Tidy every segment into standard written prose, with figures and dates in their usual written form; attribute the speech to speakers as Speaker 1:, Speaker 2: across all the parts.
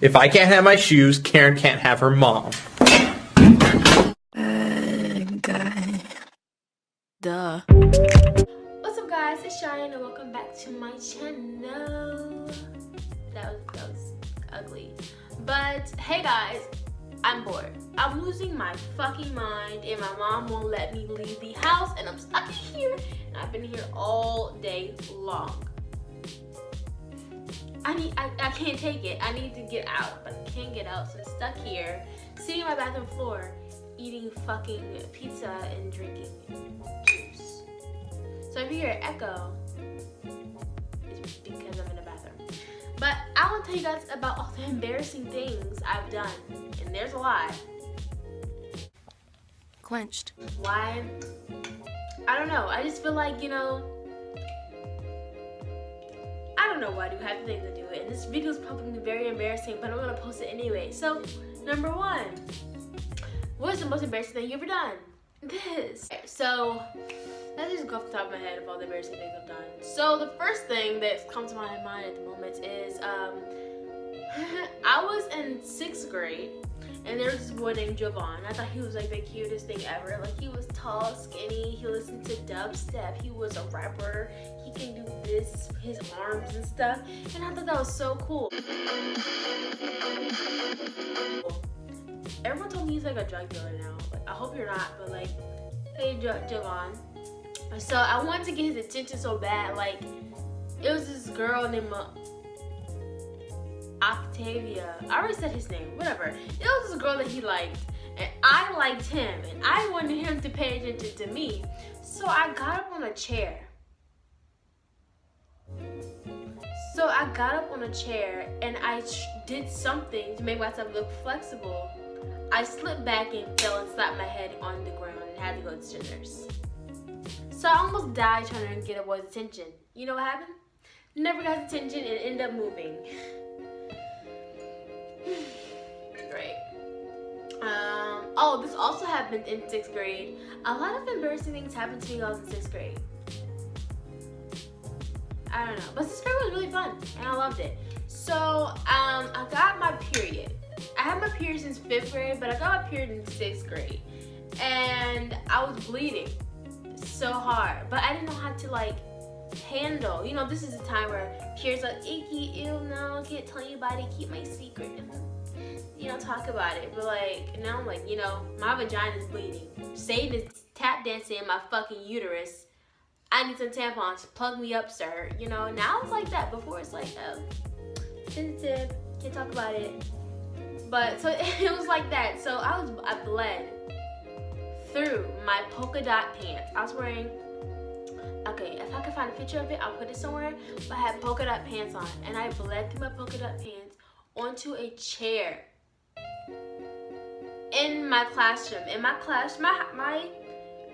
Speaker 1: If I can't have my shoes, Karen can't have her mom.
Speaker 2: Guy. Duh.
Speaker 3: What's up guys, it's Chyanne and welcome back to my channel. That was ugly. But hey guys, I'm bored. I'm losing my fucking mind and my mom won't let me leave the house and I'm stuck in here and I've been here all day long. I can't take it. I need to get out, but I can't get out, so I'm stuck here, sitting on my bathroom floor, eating fucking pizza and drinking juice. So if you hear echo, it's because I'm in the bathroom. But I want to tell you guys about all the embarrassing things I've done, and there's a lot.
Speaker 2: Quenched.
Speaker 3: Why? I don't know. I just feel like, I don't know why I do have things to do it. And this video is probably very embarrassing, but I'm gonna post it anyway. So, number one, what's the most embarrassing thing you ever done? This. So, let's just go off the top of my head of all the embarrassing things I've done. So, the first thing that comes to my mind at the moment is, I was in 6th grade, and there was this boy named Jovan. I thought he was like the cutest thing ever. Like, he was tall, skinny, he listened to dubstep, he was a rapper, he can do this, his arms and stuff, and I thought that was so cool. Everyone told me he's like a drug dealer now. Like, I hope you're not, but like, hey Jovan. So I wanted to get his attention so bad. Like, it was this girl named Octavia. I already said his name, whatever. It was this girl that he liked, and I liked him, and I wanted him to pay attention to me. So I got up on a chair. And I did something to make myself look flexible. I slipped back and fell and slapped my head on the ground and had to go to the nurse. So I almost died trying to get a boy's attention. You know what happened? Never got his attention and ended up moving. Great. Oh, this also happened in 6th grade. A lot of embarrassing things happened to me while I was in 6th grade. I don't know, but 6th grade was really fun and I loved it. So, I got my period. I had my period since 5th grade, but I got my period in 6th grade. And I was bleeding so hard, but I didn't know how to like handle. This is a time where periods like icky, ew, no, can't tell anybody, keep my secret. Talk about it. But like, now I'm like, my vagina is bleeding. Satan is tap dancing in my fucking uterus. I need some tampons. Plug me up, sir. Now it's like that. Before it's like, oh, sensitive, can't talk about it. But so it was like that. So I bled through my polka dot pants. I was wearing, okay, if I can find a picture of it, I'll put it somewhere. But I had polka dot pants on, and I bled through my polka dot pants onto a chair in my classroom. In my class, my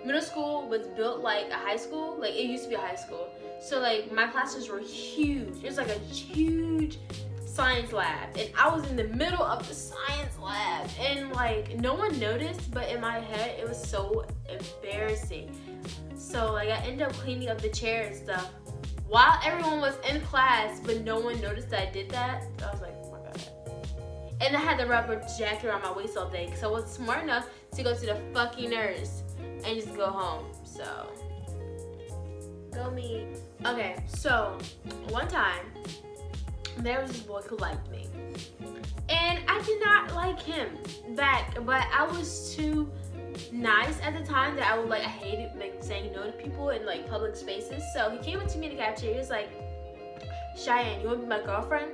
Speaker 3: middle school was built like a high school. Like, it used to be a high school. So like, my classes were huge. It was like a huge science lab, and I was in the middle of the science lab, and like, no one noticed, but in my head it was so embarrassing. So like, I ended up cleaning up the chair and stuff while everyone was in class, but no one noticed that I did that. So I was like, oh my god. And I had the rubber jacket around my waist all day because I wasn't smart enough to go to the fucking nurse and just go home. So go me. Okay, so one time there was this boy who liked me, and I did not like him back, but I was too nice at the time that I hated like saying no to people in like public spaces. So he came up to me in the cafeteria. He was like, Chyanne, you want to be my girlfriend?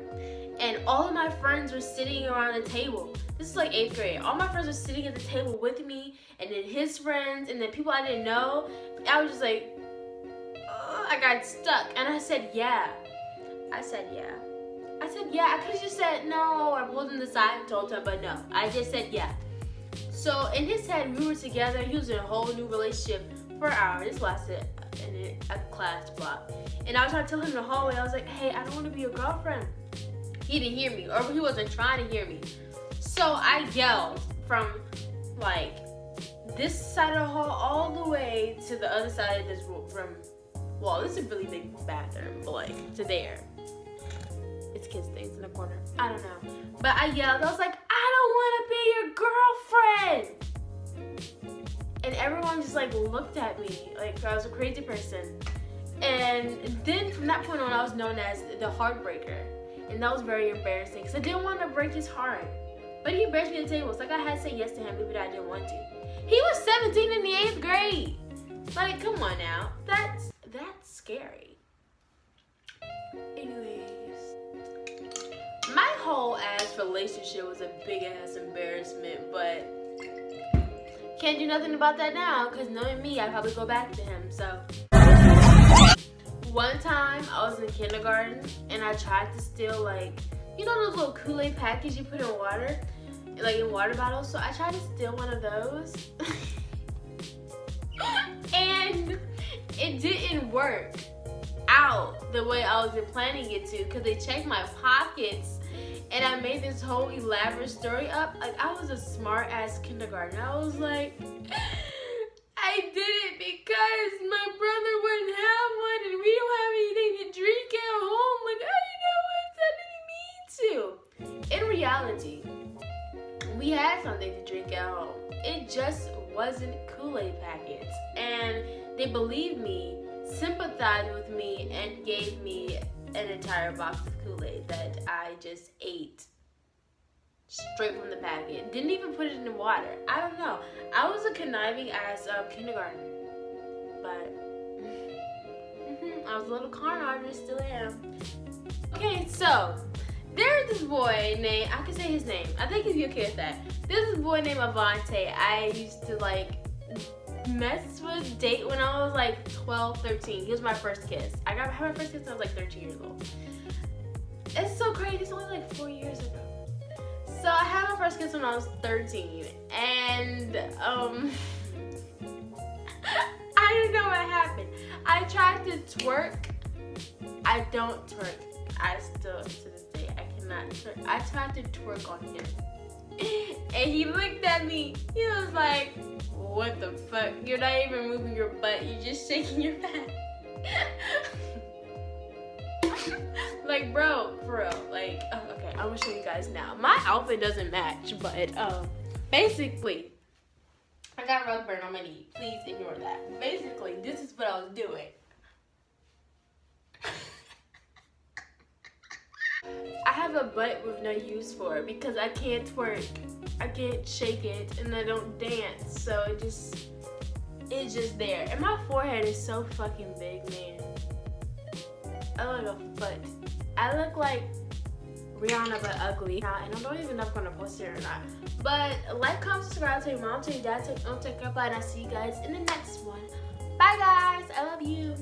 Speaker 3: And all of my friends were sitting around the table. This is like 8th grade. All my friends were sitting at the table with me, and then his friends, and then people I didn't know. I was just like, I got stuck, and I said yeah. I said yeah. I could have just said no, or pulled him to the side and told him, but no, I just said yeah. So in his head, we were together. He was in a whole new relationship for an hour. This lasted a class block. And I was trying to tell him in the hallway, I was like, hey, I don't want to be your girlfriend. He didn't hear me, or he wasn't trying to hear me. So I yelled from like this side of the hall all the way to the other side of this room. Well, this is a really big bathroom, but like to there. It's kids things in the corner. I don't know. But I yelled. I was like, I don't want to be your girlfriend. And everyone just like looked at me like I was a crazy person. And then from that point on, I was known as the heartbreaker. And that was very embarrassing because I didn't want to break his heart. But he embarrassed me at the table. It's like I had to say yes to him even though I didn't want to. He was 17 in the 8th grade. Like, come on now. That's scary. Anyways. My whole ass relationship was a big ass embarrassment, but can't do nothing about that now because knowing me, I'd probably go back to him, so. One time I was in kindergarten and I tried to steal like, you know those little Kool-Aid packages you put in water? Like in water bottles? So I tried to steal one of those. And it didn't work out the way I was planning it to because they checked my pockets and I made this whole elaborate story up. Like I was a smart ass kindergarten. I was like, I did it because my brother wouldn't have one and we don't have anything to drink at home. Like, I didn't know what I didn't mean to. In reality, we had something to drink at home. It just wasn't Kool-Aid packets. And they believed me, sympathized with me, and gave me an entire box of Kool-Aid that I just ate straight from the packet. Didn't even put it in the water. I don't know. I was a conniving ass kindergartner. But I was a little con artist, still am. Okay, so there's this boy named, I can say his name. I think he'd be okay with that. There's this boy named Avante. I used to like mess with, date when I was like 12, 13. He was my first kiss. I had my first kiss when I was like 13 years old. It's so crazy. It's only like 4 years ago. So I had my first kiss when I was 13, and I don't know what happened. I tried to twerk. I don't twerk. I still, to this day, I cannot twerk. I tried to twerk on him, and he looked at me. He was like, "What the fuck? You're not even moving your butt. You're just shaking your back." Like, bro, for real. Like, okay, I'm gonna show you guys now. My outfit doesn't match, but basically, I got rug burn on my knee. Please ignore that. Basically, this is what I was doing. I have a butt with no use for it because I can't twerk, I can't shake it, and I don't dance. So it's just there. And my forehead is so fucking big, man. I look like a foot. I look like Rihanna but ugly. And I don't even know if I'm gonna post it or not. But like, comment, subscribe, tell your mom, tell your dad, don't take up, and I'll see you guys in the next one. Bye guys, I love you.